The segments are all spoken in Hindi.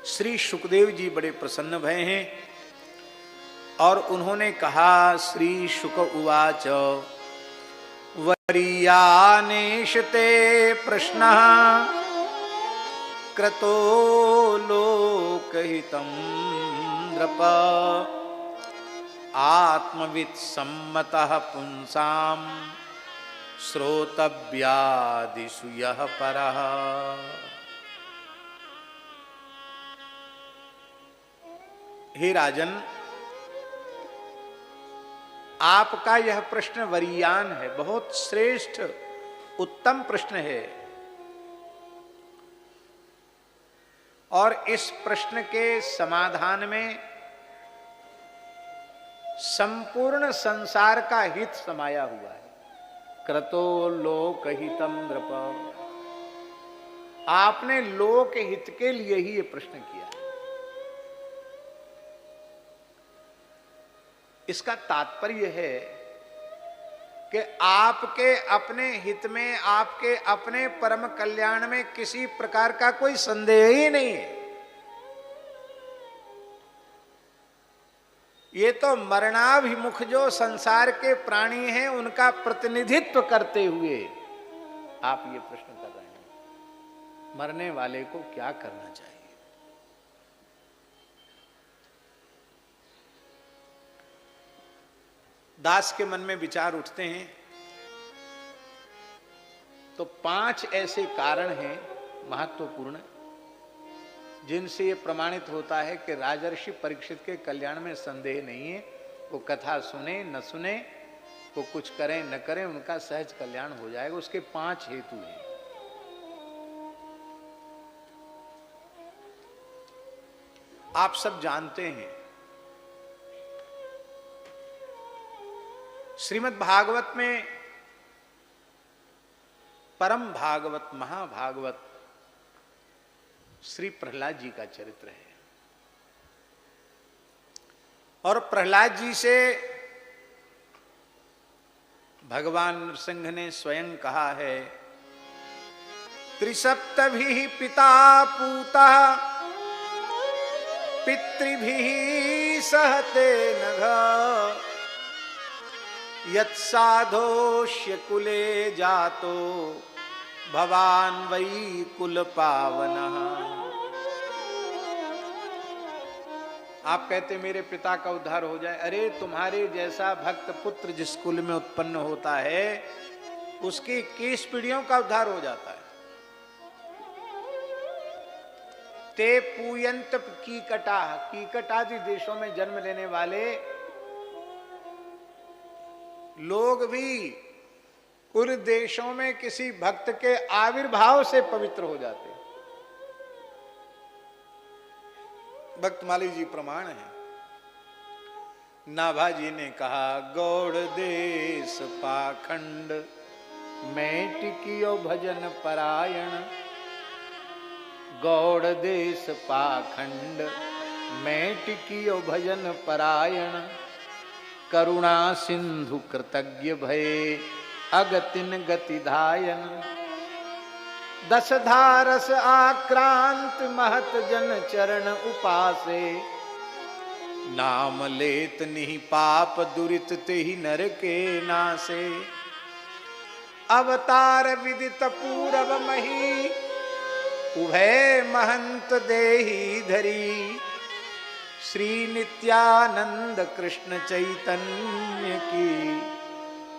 श्री सुखदेव जी बड़े प्रसन्न भय हैं और उन्होंने कहा, श्री शुक उवाच वरीयानेशते प्रश्नः क्रतो लोकहितं नृप आत्मवित् सम्मतः पुंसां श्रोतव्यादिषु यः परः। हे राजन, आपका यह प्रश्न वरीयान है, बहुत श्रेष्ठ उत्तम प्रश्न है और इस प्रश्न के समाधान में संपूर्ण संसार का हित समाया हुआ है। क्रतो लोकहितम नृप, आपने लोक हित के लिए ही ये प्रश्न किया। इसका तात्पर्य है कि आपके अपने हित में, आपके अपने परम कल्याण में किसी प्रकार का कोई संदेह ही नहीं है। ये तो मरणाभिमुख जो संसार के प्राणी हैं उनका प्रतिनिधित्व करते हुए आप ये प्रश्न कर रहे हैं, मरने वाले को क्या करना चाहिए। दास के मन में विचार उठते हैं तो 5 ऐसे कारण हैं महत्वपूर्ण, जिनसे ये प्रमाणित होता है कि राजर्षि परीक्षित के कल्याण में संदेह नहीं है। वो कथा सुने न सुने, वो कुछ करें न करें, उनका सहज कल्याण हो जाएगा। उसके 5 हेतु हैं। आप सब जानते हैं, श्रीमद् भागवत में परम भागवत महाभागवत श्री प्रहलाद जी का चरित्र है और प्रहलाद जी से भगवान नृसिंह ने स्वयं कहा है, त्रिसप्तभिः पिता पूता पितृभिः सहते नघ यत्साधोष्य कुले जातो भवान वै कुल पावनः। आप कहते मेरे पिता का उद्धार हो जाए। अरे तुम्हारे जैसा भक्त पुत्र जिस कुल में उत्पन्न होता है उसकी 21 पीढ़ियों का उद्धार हो जाता है। ते पूयंत कीकटा, कीकट आदि देशों में जन्म लेने वाले लोग भी उन देशों में किसी भक्त के आविर्भाव से पवित्र हो जाते। भक्तमाली जी प्रमाण है। नाभा जी ने कहा, गौड़ देश पाखंड मैं टिकियो भजन परायण, गौड़ देश पाखंड मैं टिकियो भजन परायण, करुणा सिंधु कृतज्ञ भये अगतिन गति धायन, दस धारस आक्रांत महत जन चरण उपासे, नाम लेत निहि पाप दुरित तेहि नर के नासे, अवतार विदित पूरब मही उभय महंत देहि धरी, श्री नित्यानंद कृष्ण चैतन्य की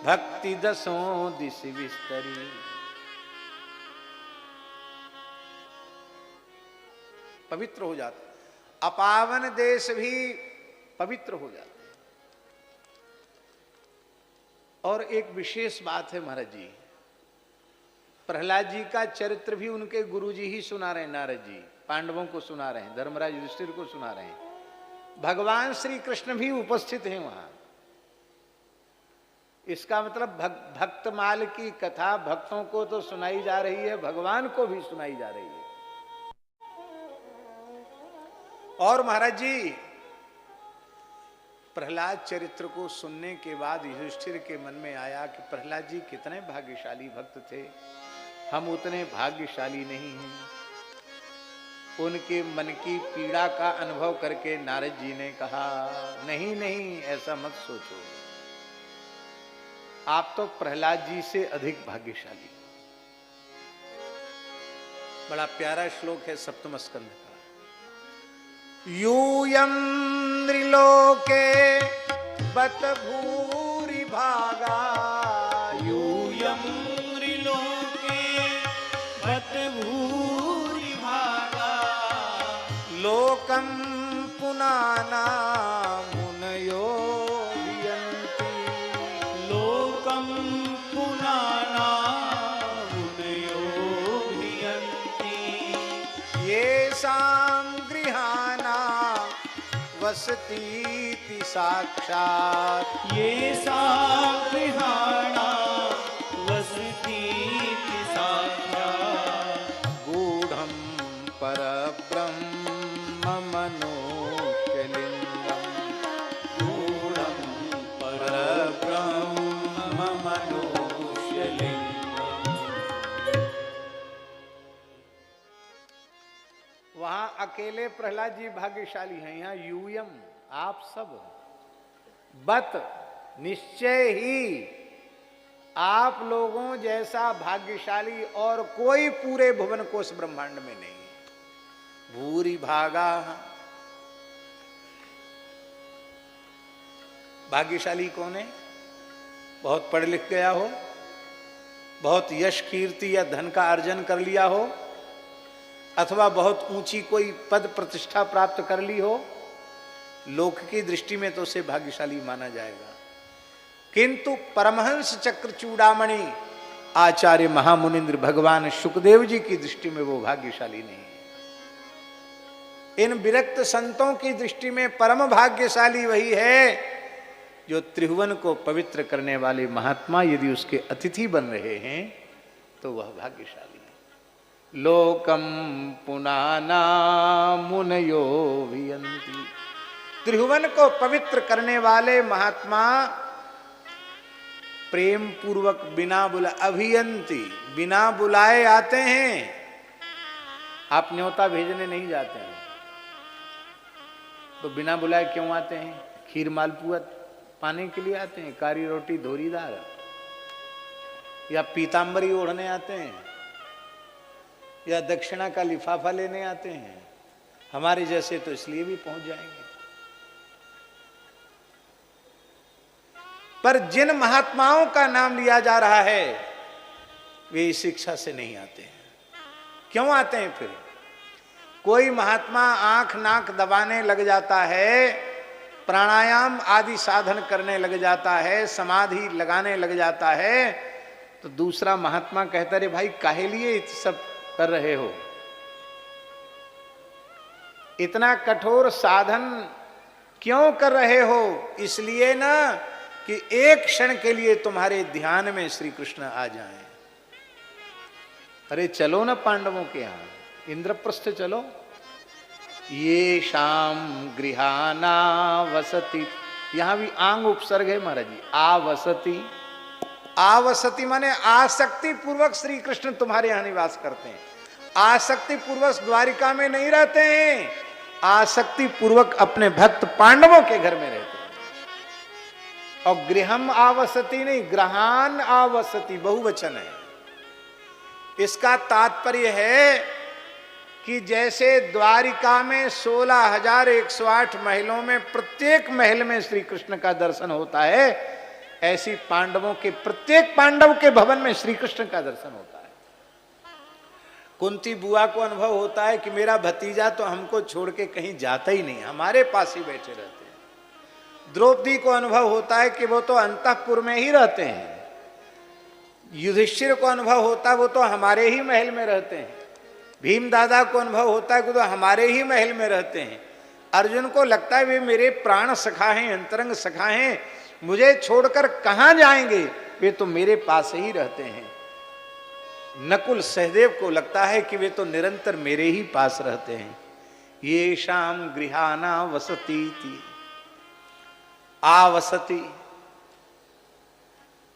भक्ति दसों दिश विस्तरी। पवित्र हो जाता, अपावन देश भी पवित्र हो जाता। और एक विशेष बात है महाराज जी, प्रहलाद जी का चरित्र भी उनके गुरुजी ही सुना रहे हैं। नारद जी पांडवों को सुना रहे हैं, धर्मराज युधिष्ठिर को सुना रहे हैं, भगवान श्री कृष्ण भी उपस्थित हैं वहां। इसका मतलब भक्तमाल की कथा भक्तों को तो सुनाई जा रही है, भगवान को भी सुनाई जा रही है। और महाराज जी प्रहलाद चरित्र को सुनने के बाद युधिष्ठिर के मन में आया कि प्रहलाद जी कितने भाग्यशाली भक्त थे, हम उतने भाग्यशाली नहीं हैं। उनके मन की पीड़ा का अनुभव करके नारद जी ने कहा, नहीं नहीं, ऐसा मत सोचो, आप तो प्रहलाद जी से अधिक भाग्यशाली। बड़ा प्यारा श्लोक है सप्तम स्कंद का। यूयं नृलोके बत भूरि भागा, यूयं नृलोके बत भूरि भागा, लोकं पुनाना मुनयो भियन्ति, लोकं पुनाना मुनयो भियन्ति, येषां गृहाणां वसतीति साक्षात्, येषां गृहाणां वसतीति साक्षात्, गूढं परब्रह्म मनुष्यलिङ्गम्, गूढं परब्रह्म मनुष्यलिङ्गम्। वहां अकेले प्रहलाद जी भाग्यशाली हैं, यहाँ यूयम आप सब, बत निश्चय ही आप लोगों जैसा भाग्यशाली और कोई पूरे भुवन कोश ब्रह्मांड में नहीं। भूरि भागा, भाग्यशाली कौन है? बहुत पढ़ लिख गया हो, बहुत यश कीर्ति या धन का अर्जन कर लिया हो, अथवा बहुत ऊंची कोई पद प्रतिष्ठा प्राप्त कर ली हो, लोक की दृष्टि में तो उसे भाग्यशाली माना जाएगा। किंतु परमहंस चक्र चूड़ामणि आचार्य महामुनिंद्र भगवान सुखदेव जी की दृष्टि में वो भाग्यशाली नहीं है। इन विरक्त संतों की दृष्टि में परम भाग्यशाली वही है जो त्रिभुवन को पवित्र करने वाले महात्मा यदि उसके अतिथि बन रहे हैं तो वह भाग्यशाली है। लोकम पुनाना मुनयो भियन्ति, त्रिभुवन को पवित्र करने वाले महात्मा प्रेम पूर्वक बिना बुलाए, अभियंती बिना बुलाए आते हैं। आप न्योता भेजने नहीं जाते हैं तो बिना बुलाए क्यों आते हैं? खीर मालपुआ पाने के लिए आते हैं, कारी रोटी धोरीदार, या पीतांबरी ओढ़ने आते हैं, या दक्षिणा का लिफाफा लेने आते हैं। हमारे जैसे तो इसलिए भी पहुंच जाएंगे। पर जिन महात्माओं का नाम लिया जा रहा है वे इस शिक्षा से नहीं आते हैं। क्यों आते हैं फिर? कोई महात्मा आंख नाक दबाने लग जाता है, प्राणायाम आदि साधन करने लग जाता है, समाधि लगाने लग जाता है, तो दूसरा महात्मा कहता रे भाई काहे लिए सब कर रहे हो? इतना कठोर साधन क्यों कर रहे हो? इसलिए ना कि एक क्षण के लिए तुम्हारे ध्यान में श्री कृष्ण आ जाएं। अरे चलो ना पांडवों के यहां, इंद्रप्रस्थ चलो। ये शाम गृहाना वसती, यहां भी आंग उपसर्ग है महाराज जी। आवसती, आवसती माने आसक्ति पूर्वक श्री कृष्ण तुम्हारे यहां निवास करते हैं। आसक्ति पूर्वक द्वारिका में नहीं रहते हैं, आसक्ति पूर्वक अपने भक्त पांडवों के घर में रहते हैं। और गृहम आवसती नहीं, ग्रहान आवसती बहुवचन है। इसका तात्पर्य है कि जैसे द्वारिका में 16,108 महलों में प्रत्येक महल में श्री कृष्ण का दर्शन होता है, ऐसी पांडवों के प्रत्येक पांडव के भवन में श्री कृष्ण का दर्शन होता है। कुंती बुआ को अनुभव होता है कि मेरा भतीजा तो हमको छोड़ के कहीं जाता ही नहीं, हमारे पास ही बैठे रहते हैं। द्रौपदी को अनुभव होता है कि वो तो अंतःपुर में ही रहते हैं। युधिष्ठिर को अनुभव होता है वो तो हमारे ही महल में रहते हैं। भीम दादा को अनुभव होता है कि तो हमारे ही महल में रहते हैं। अर्जुन को लगता है वे मेरे प्राण सखा हैं, अंतरंग सखा हैं, मुझे छोड़कर कहां जाएंगे, वे तो मेरे पास ही रहते हैं। नकुल सहदेव को लगता है कि वे तो निरंतर मेरे ही पास रहते हैं। ये शाम गृहाना वसती थी, आवसती,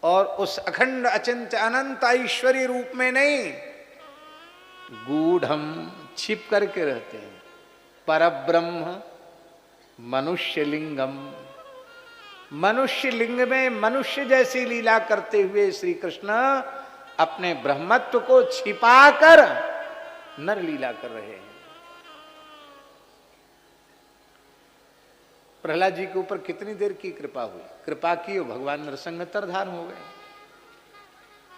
और उस अखंड अचिंत्य अनंत ऐश्वर्य रूप में नहीं, गूढ़म छिप करके रहते हैं। परब्रह्म मनुष्य लिंगम, मनुष्य लिंग में मनुष्य जैसी लीला करते हुए श्री कृष्ण अपने ब्रह्मत्व को छिपाकर नर लीला कर रहे हैं। प्रहलाद जी के ऊपर कितनी देर की कृपा हुई, कृपा की और भगवान नरसिंह अवतार हो गए।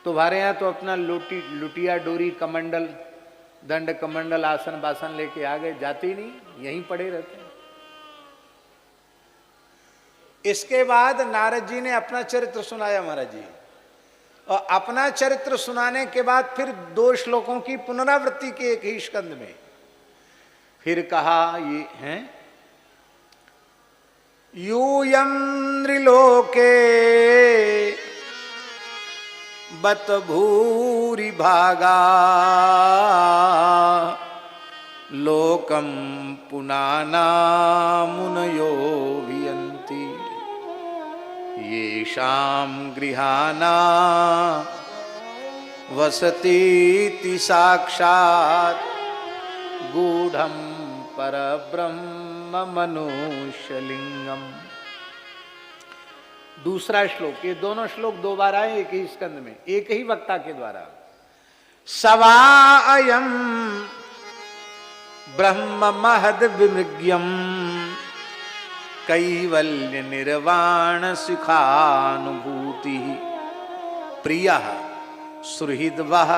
तुम्हारे यहां तो अपना लुटिया डोरी कमंडल दंड कमंडल आसन बासन लेके आ गए, जाते ही नहीं, यहीं पड़े रहते हैं। इसके बाद नारद जी ने अपना चरित्र सुनाया महाराज जी, और अपना चरित्र सुनाने के बाद फिर 2 श्लोकों की पुनरावृत्ति के एक ही स्कंद में फिर कहा ये हैं, यूयं त्रिलोके बत भूरि भागा लोकं पुनाना मुनयो वियन्ति येषां गृहाणा वसतीति साक्षात् गूढ़ं परब्रह्म मनुष्यलिंगम। दूसरा श्लोक, ये दोनों श्लोक 2 बार आए एक ही स्कंद में, एक ही वक्ता के द्वारा। सवायम ब्रह्म महद विमृग्यम कैवल्य निर्वाण सुखानुभूति प्रियः सुहृद्वः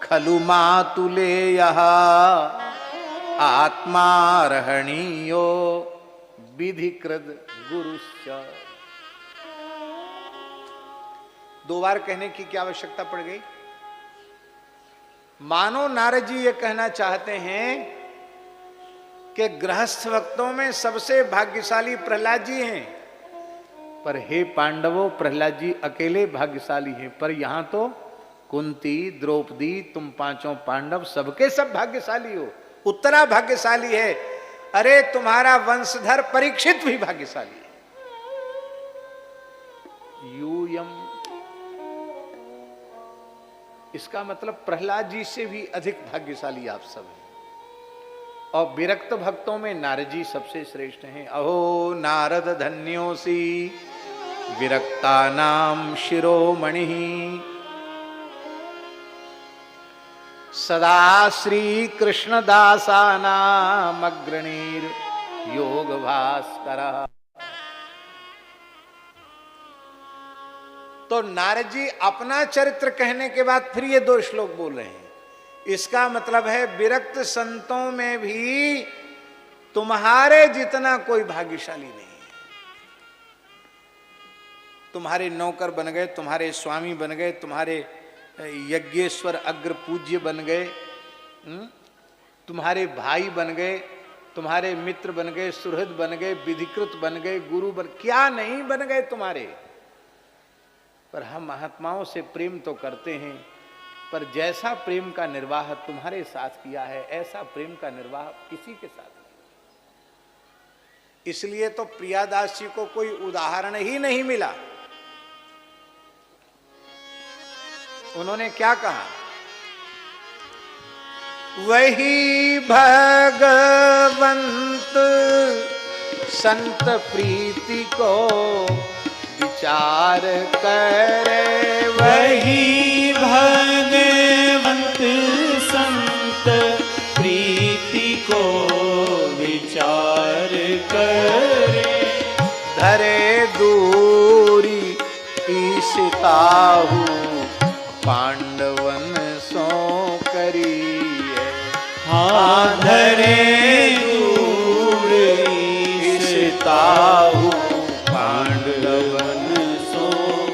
खलु मातुलेयः आत्मारहणीयो विधिकृत गुरुश्च। 2 बार कहने की क्या आवश्यकता पड़ गई? मानो नारद जी ये कहना चाहते हैं कि गृहस्थ भक्तों में सबसे भाग्यशाली प्रहलाद जी हैं, पर हे पांडवों प्रहलाद जी अकेले भाग्यशाली हैं। पर यहां तो कुंती द्रौपदी तुम 5 पांडव सबके सब भाग्यशाली हो, उत्तरा भाग्यशाली है। अरे तुम्हारा वंशधर परीक्षित भी भाग्यशाली है। यूयम, इसका मतलब प्रहलाद जी से भी अधिक भाग्यशाली आप सब हैं। और विरक्त भक्तों में नारद जी सबसे श्रेष्ठ हैं। अहो नारद धन्योसी विरक्ता नाम शिरोमणि सदा श्री कृष्ण दासानाम अग्रणीर योग भास्कर। तो नारद जी अपना चरित्र कहने के बाद फिर ये 2 श्लोक बोल रहे हैं। इसका मतलब है विरक्त संतों में भी तुम्हारे जितना कोई भाग्यशाली नहीं है। तुम्हारे नौकर बन गए, तुम्हारे स्वामी बन गए, तुम्हारे यज्ञेश्वर अग्र पूज्य बन गए, तुम्हारे भाई बन गए, तुम्हारे मित्र बन गए, सुहृद बन गए, विधिकृत बन गए, गुरु बन, क्या नहीं बन गए तुम्हारे। पर हम महात्माओं से प्रेम तो करते हैं, पर जैसा प्रेम का निर्वाह तुम्हारे साथ किया है ऐसा प्रेम का निर्वाह किसी के साथ नहीं। इसलिए तो प्रियादास जी को कोई उदाहरण ही नहीं मिला। उन्होंने क्या कहा? वही भगवंत संत प्रीति को विचार करे, वही भगवंत संत प्रीति को विचार करे, धरे दूरी ईशिताहु पांडवन सो करिए। हाँ धरे दूर ईशिताहु पांडवन सो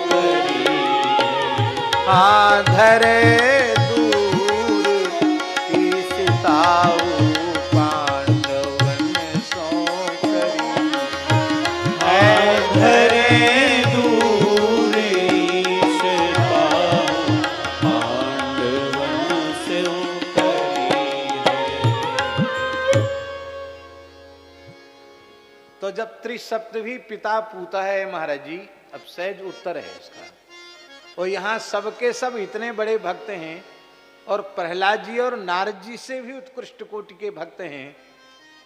करिए। हाँ धरे दूर ईशिताहु पांडवन सो करिए। हाँ धरे दूर ईशिताहु पांडवन सो करिए। तो जब त्रिसप्तभी पिता पूता है महाराज जी, अब सहज उत्तर है इसका। और यहाँ सबके सब इतने बड़े भक्त हैं और प्रहलाद जी और नारद जी से भी उत्कृष्ट कोटि के भक्त हैं,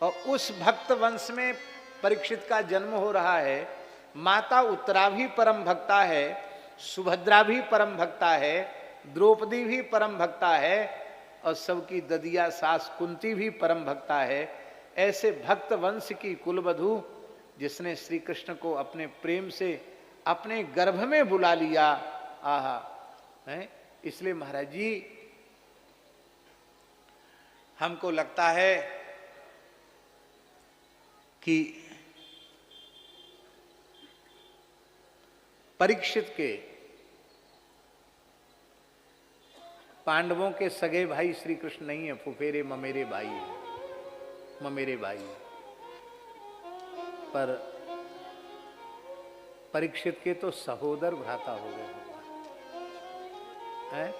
और उस भक्त वंश में परीक्षित का जन्म हो रहा है। माता उत्तरा भी परम भक्ता है, सुभद्रा भी परम भक्ता है, द्रौपदी भी परम भक्ता है, और सबकी ददिया सास कुंती भी परम भक्ता है। ऐसे भक्त वंश की कुलवधू जिसने श्री कृष्ण को अपने प्रेम से अपने गर्भ में बुला लिया, आहा है। इसलिए महाराज जी हमको लगता है कि परीक्षित के पांडवों के सगे भाई श्री कृष्ण नहीं है, फुफेरे ममेरे भाई है, ममेरे भाई है। पर परीक्षित के तो सहोदर भ्राता हो गए हैं।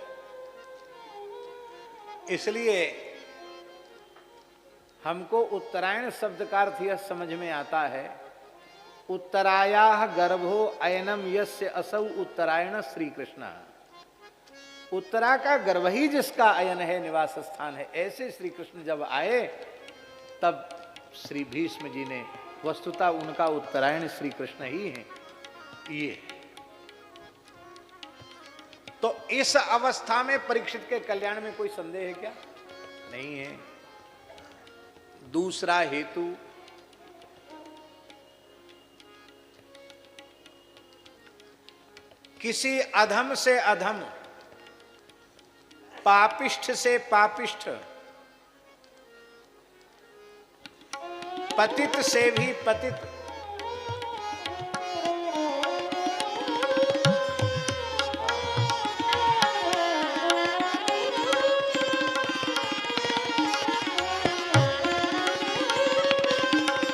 इसलिए हमको उत्तरायण शब्द का अर्थ यह समझ में आता है, उत्तरायाः गर्भो अयनम यस्य असौ उत्तरायण श्री कृष्ण। उत्तरा का गर्भ ही जिसका अयन है, निवास स्थान है, ऐसे श्री कृष्ण जब आए तब श्री भीष्म जी ने, वस्तुतः उनका उत्तरायण श्री कृष्ण ही है ये। तो इस अवस्था में परीक्षित के कल्याण में कोई संदेह है क्या? नहीं है। दूसरा हेतु, किसी अधम से अधम, पापिष्ठ से पापिष्ठ, पतित से भी पतित,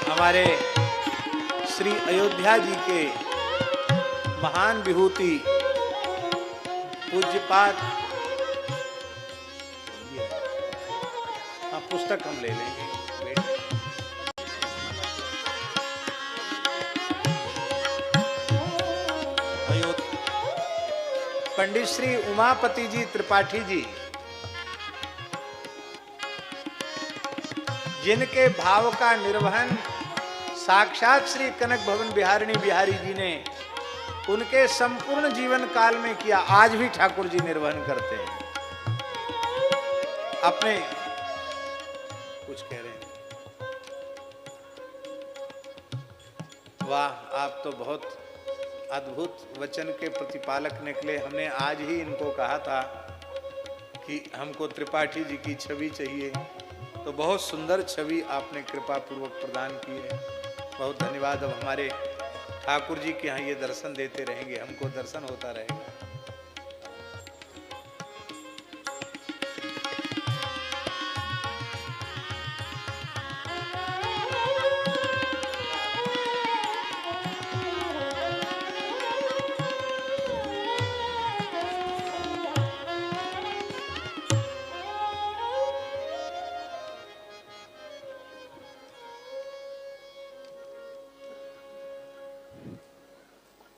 हमारे श्री अयोध्या जी के महान विभूति पूज्यपाद, हाँ पुस्तक हम ले लेंगे। पंडित श्री उमापति जी त्रिपाठी जी, जिनके भाव का निर्वहन साक्षात श्री कनक भवन बिहारिणी बिहारी जी ने उनके संपूर्ण जीवन काल में किया, आज भी ठाकुर जी निर्वहन करते हैं। अपने कुछ कह रहे हैं? वाह, आप तो बहुत अद्भुत वचन के प्रतिपालक निकले। हमने आज ही इनको कहा था कि हमको त्रिपाठी जी की छवि चाहिए, तो बहुत सुंदर छवि आपने कृपा पूर्वक प्रदान की है। बहुत धन्यवाद। अब हमारे ठाकुर जी के यहाँ ये दर्शन देते रहेंगे, हमको दर्शन होता रहेगा।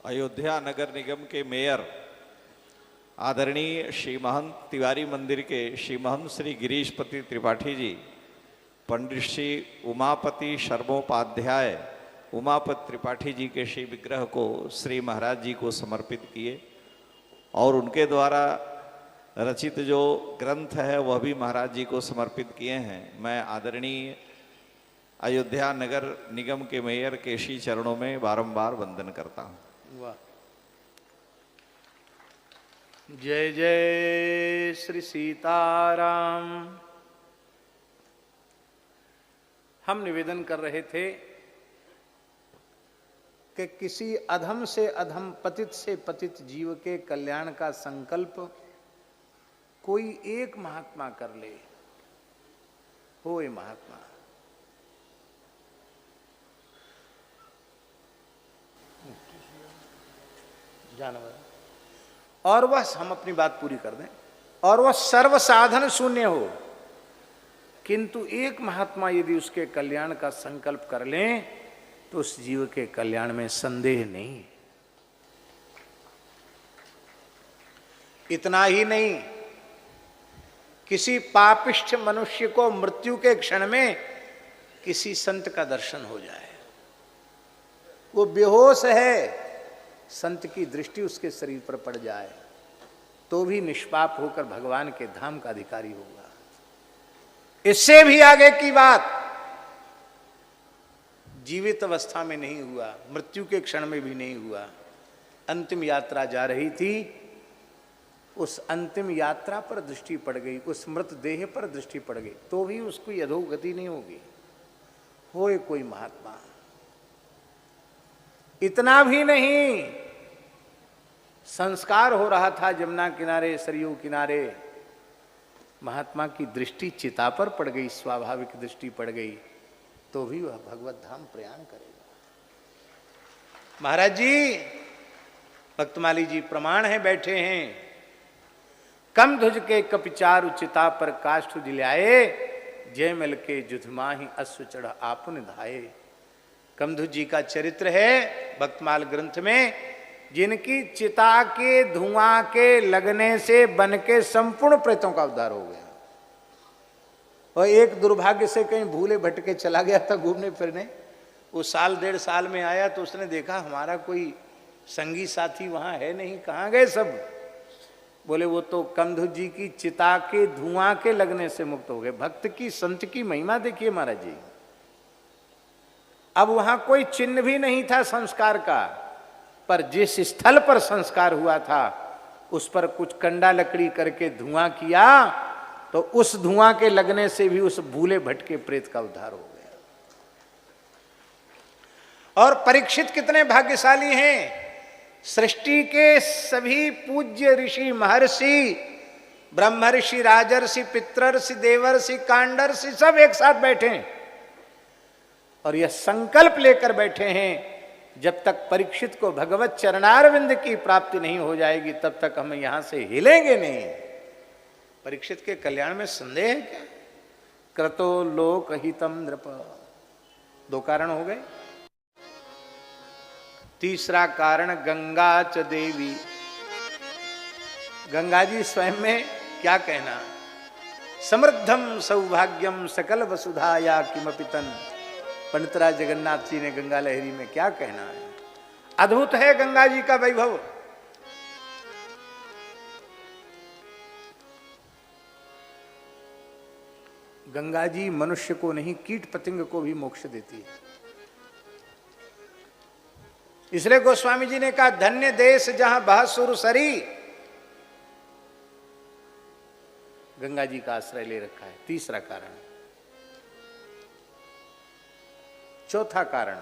अयोध्या नगर निगम के मेयर आदरणीय श्री महंत तिवारी मंदिर के श्री महंत श्री गिरीशपति त्रिपाठी जी पंडित श्री उमापति शर्मोपाध्याय उमापति त्रिपाठी जी के श्री विग्रह को श्री महाराज जी को समर्पित किए, और उनके द्वारा रचित जो ग्रंथ है वह भी महाराज जी को समर्पित किए हैं। मैं आदरणीय अयोध्या नगर निगम के मेयर के श्री चरणों में बारंबार वंदन करता हूँ। वाह, जय जय श्री सीताराम। हम निवेदन कर रहे थे कि किसी अधम से अधम, पतित से पतित जीव के कल्याण का संकल्प कोई एक महात्मा कर ले, होए महात्मा। जानवर, और वह, हम अपनी बात पूरी कर दें, और वह सर्व साधन शून्य हो, किंतु एक महात्मा यदि उसके कल्याण का संकल्प कर लें तो उस जीव के कल्याण में संदेह नहीं। इतना ही नहीं, किसी पापिष्ठ मनुष्य को मृत्यु के क्षण में किसी संत का दर्शन हो जाए, वो बेहोश है, संत की दृष्टि उसके शरीर पर पड़ जाए तो भी निष्पाप होकर भगवान के धाम का अधिकारी होगा। इससे भी आगे की बात जीवित अवस्था में नहीं हुआ, मृत्यु के क्षण में भी नहीं हुआ। अंतिम यात्रा जा रही थी, उस अंतिम यात्रा पर दृष्टि पड़ गई, उस मृत देह पर दृष्टि पड़ गई तो भी उसकी अधोगति नहीं होगी। होए कोई महात्मा, इतना भी नहीं, संस्कार हो रहा था जमुना किनारे, सरयू किनारे, महात्मा की दृष्टि चिता पर पड़ गई, स्वाभाविक दृष्टि पड़ गई तो भी वह भगवत धाम प्रयाण करेगा। महाराज जी, भक्तमाली जी प्रमाण है, बैठे हैं। कम ध्वज के कपिचारु चिता पर काष्ठ जिलाए, जय मिल के जुधमाही अश्व चढ़ आपुन धाये। कमधुज जी का चरित्र है भक्तमाल ग्रंथ में, जिनकी चिता के धुआं के लगने से बन के संपूर्ण प्रेतों का उद्धार हो गया। और एक दुर्भाग्य से कहीं भूले भटके चला गया था घूमने फिरने, वो साल 1.5 साल में आया तो उसने देखा हमारा कोई संगी साथी वहां है नहीं, कहाँ गए सब? बोले वो तो कमधुज जी की चिता के धुआं के लगने से मुक्त हो गए। भक्त की, संत की महिमा देखिए महाराज जी। अब वहां कोई चिन्ह भी नहीं था संस्कार का, पर जिस स्थल पर संस्कार हुआ था उस पर कुछ कंडा लकड़ी करके धुआं किया तो उस धुआं के लगने से भी उस भूले भटके प्रेत का उद्धार हो गया। और परीक्षित कितने भाग्यशाली हैं, सृष्टि के सभी पूज्य ऋषि, महर्षि, ब्रह्मर्षि, राजर्षि, पितृर्षि, देवर्षि, कांडर्षि सब एक साथ बैठे हैं और यह संकल्प लेकर बैठे हैं जब तक परीक्षित को भगवत चरणारविंद की प्राप्ति नहीं हो जाएगी तब तक हम यहां से हिलेंगे नहीं। परीक्षित के कल्याण में संदेह है क्या? क्रतो लोक हितम नृप, 2 कारण हो गए। तीसरा कारण गंगा च देवी, गंगा जी स्वयं में क्या कहना, समृद्धम सौभाग्यम सकल वसुधाया किमपि तन। पंडितराज जगन्नाथ जी ने गंगा लहरी में क्या कहना है, अद्भुत है गंगा जी का वैभव। गंगा जी मनुष्य को नहीं, कीट पतंग को भी मोक्ष देती है। इसलिए गोस्वामी जी ने कहा धन्य देश जहां बह सुर सरी, गंगा जी का आश्रय ले रखा है। तीसरा कारण। चौथा कारण,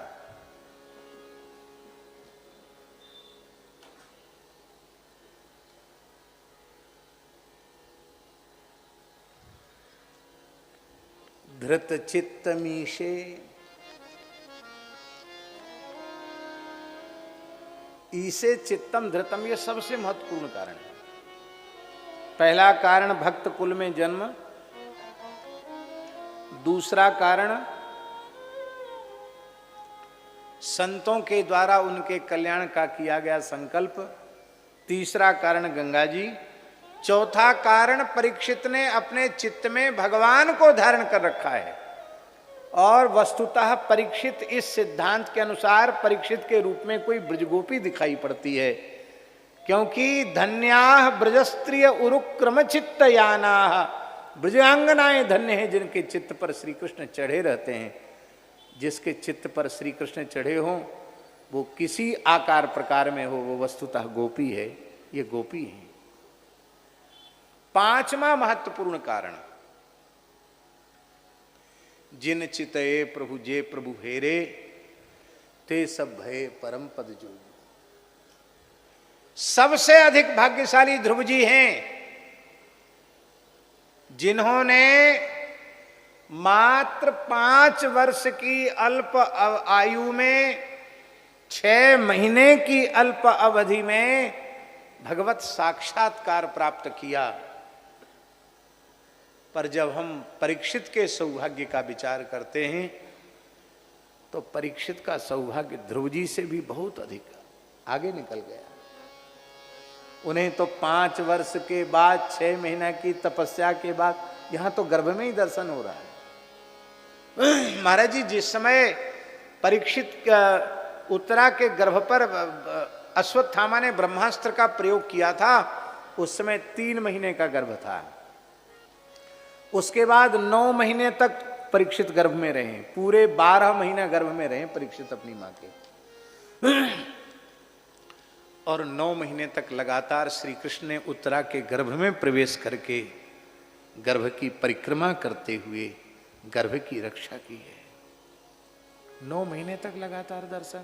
धृत चित्त मीशे, ईसे चित्तम धृतम, यह सबसे महत्वपूर्ण कारण है। पहला कारण भक्त कुल में जन्म, दूसरा कारण संतों के द्वारा उनके कल्याण का किया गया संकल्प, तीसरा कारण गंगा जी, चौथा कारण परीक्षित ने अपने चित्त में भगवान को धारण कर रखा है। और वस्तुतः परीक्षित, इस सिद्धांत के अनुसार परीक्षित के रूप में कोई ब्रजगोपी दिखाई पड़ती है, क्योंकि धन्याः ब्रजस्त्रिय उरुक्रम चित्तयानाः, ब्रजांगनाएं धन्य हैं जिनके चित्त पर श्री कृष्ण चढ़े रहते हैं। जिसके चित्त पर श्री कृष्ण चढ़े हों वो किसी आकार प्रकार में हो, वो वस्तुतः गोपी है, ये गोपी है। पांचवा महत्वपूर्ण कारण, जिन चितये प्रभु जे प्रभु हेरे, ते सब भय परम पद जो। सबसे अधिक भाग्यशाली ध्रुव जी हैं जिन्होंने मात्र 5 वर्ष की अल्प आयु में 6 महीने की अल्प अवधि में भगवत साक्षात्कार प्राप्त किया। पर जब हम परीक्षित के सौभाग्य का विचार करते हैं तो परीक्षित का सौभाग्य ध्रुव जी से भी बहुत अधिक आगे निकल गया। उन्हें तो 5 वर्ष के बाद 6 महीना की तपस्या के बाद यहां तो गर्भ में ही दर्शन हो रहा है। महाराज जी जिस समय परीक्षित उत्तरा के गर्भ पर अश्वत्थामा ने ब्रह्मास्त्र का प्रयोग किया था, उस समय 3 महीने का गर्भ था। उसके बाद 9 महीने तक परीक्षित गर्भ में रहे, पूरे 12 महीना गर्भ में रहे परीक्षित अपनी मां के। और 9 महीने तक लगातार श्री कृष्ण ने उत्तरा के गर्भ में प्रवेश करके गर्भ की परिक्रमा करते हुए गर्भ की रक्षा की है। 9 महीने तक लगातार दर्शन,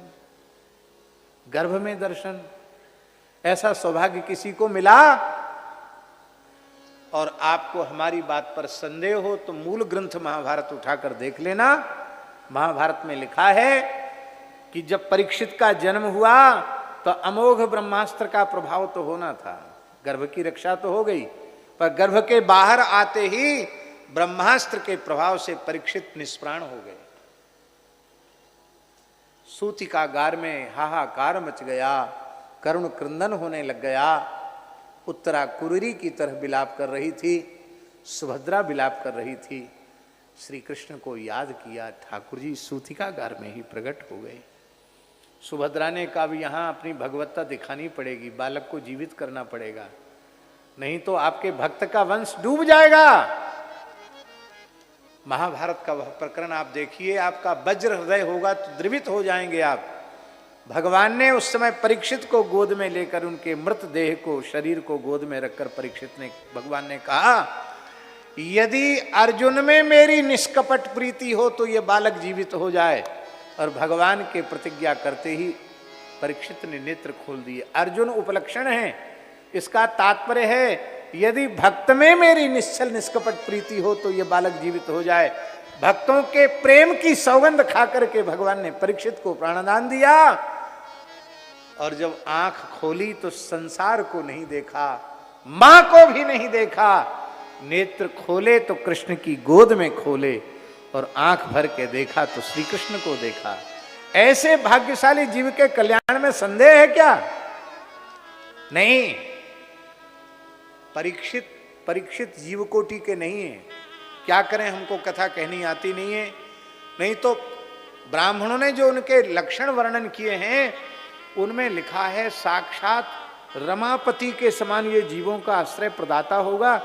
गर्भ में दर्शन, ऐसा सौभाग्य किसी को मिला? और आपको हमारी बात पर संदेह हो तो मूल ग्रंथ महाभारत उठाकर देख लेना। महाभारत में लिखा है कि जब परीक्षित का जन्म हुआ तो अमोघ ब्रह्मास्त्र का प्रभाव तो होना था, गर्भ की रक्षा तो हो गई, पर गर्भ के बाहर आते ही ब्रह्मास्त्र के प्रभाव से परीक्षित निष्प्राण हो गए। सूतिकागार में हाहाकार मच गया, करुण क्रंदन होने लग गया। उत्तरा कुररी की तरह विलाप कर रही थी, सुभद्रा विलाप कर रही थी। श्री कृष्ण को याद किया, ठाकुर जी सूतिकागार में ही प्रकट हो गए। सुभद्रा ने कहा भी यहाँ अपनी भगवत्ता दिखानी पड़ेगी, बालक को जीवित करना पड़ेगा, नहीं तो आपके भक्त का वंश डूब जाएगा। महाभारत का वह प्रकरण आप देखिए, आपका वज्र हृदय होगा तो द्रवित हो जाएंगे आप। भगवान ने उस समय परीक्षित को गोद में लेकर, उनके मृत देह को, शरीर को गोद में रखकर परीक्षित ने, भगवान ने कहा यदि अर्जुन में मेरी निष्कपट प्रीति हो तो ये बालक जीवित हो जाए। और भगवान के प्रतिज्ञा करते ही परीक्षित ने नेत्र खोल दिए। अर्जुन उपलक्षण है, इसका तात्पर्य है यदि भक्त में मेरी निश्चल निष्कपट प्रीति हो तो ये बालक जीवित हो जाए। भक्तों के प्रेम की सौगंध खा करके भगवान ने परीक्षित को प्राणदान दिया। और जब आंख खोली तो संसार को नहीं देखा, मां को भी नहीं देखा। नेत्र खोले तो कृष्ण की गोद में खोले, और आंख भर के देखा तो श्री कृष्ण को देखा। ऐसे भाग्यशाली जीव के कल्याण में संदेह है क्या? नहीं। परीक्षित जीव कोटि के नहीं है। क्या करें, हमको कथा कहनी आती नहीं है। नहीं तो ब्राह्मणों ने जो उनके लक्षण वर्णन किए हैं उनमें लिखा है साक्षात रमापति के समान ये जीवों का आश्रय प्रदाता होगा।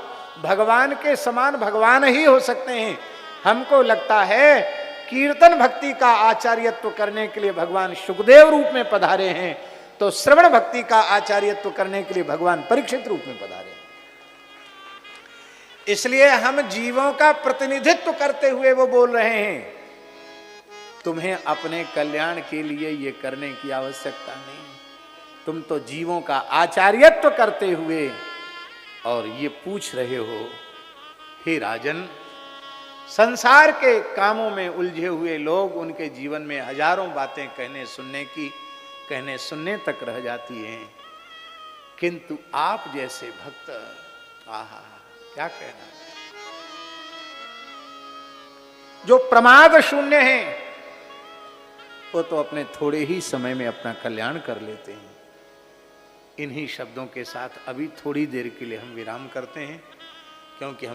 भगवान के समान भगवान ही हो सकते हैं। हमको लगता है कीर्तन भक्ति का आचार्यत्व करने के लिए भगवान सुखदेव रूप में पधारे हैं, तो श्रवण भक्ति का आचार्यत्व करने के लिए भगवान परीक्षित रूप में पधारे हैं। इसलिए हम जीवों का प्रतिनिधित्व करते हुए वो बोल रहे हैं तुम्हें अपने कल्याण के लिए ये करने की आवश्यकता नहीं, तुम तो जीवों का आचार्यत्व करते हुए और ये पूछ रहे हो, हे राजन, संसार के कामों में उलझे हुए लोग, उनके जीवन में हजारों बातें कहने सुनने तक रह जाती हैं, किंतु आप जैसे भक्त, आहा क्या कहना, जो प्रमाद शून्य हैं वो तो अपने थोड़े ही समय में अपना कल्याण कर लेते हैं। इन्हीं शब्दों के साथ अभी थोड़ी देर के लिए हम विराम करते हैं, क्योंकि हम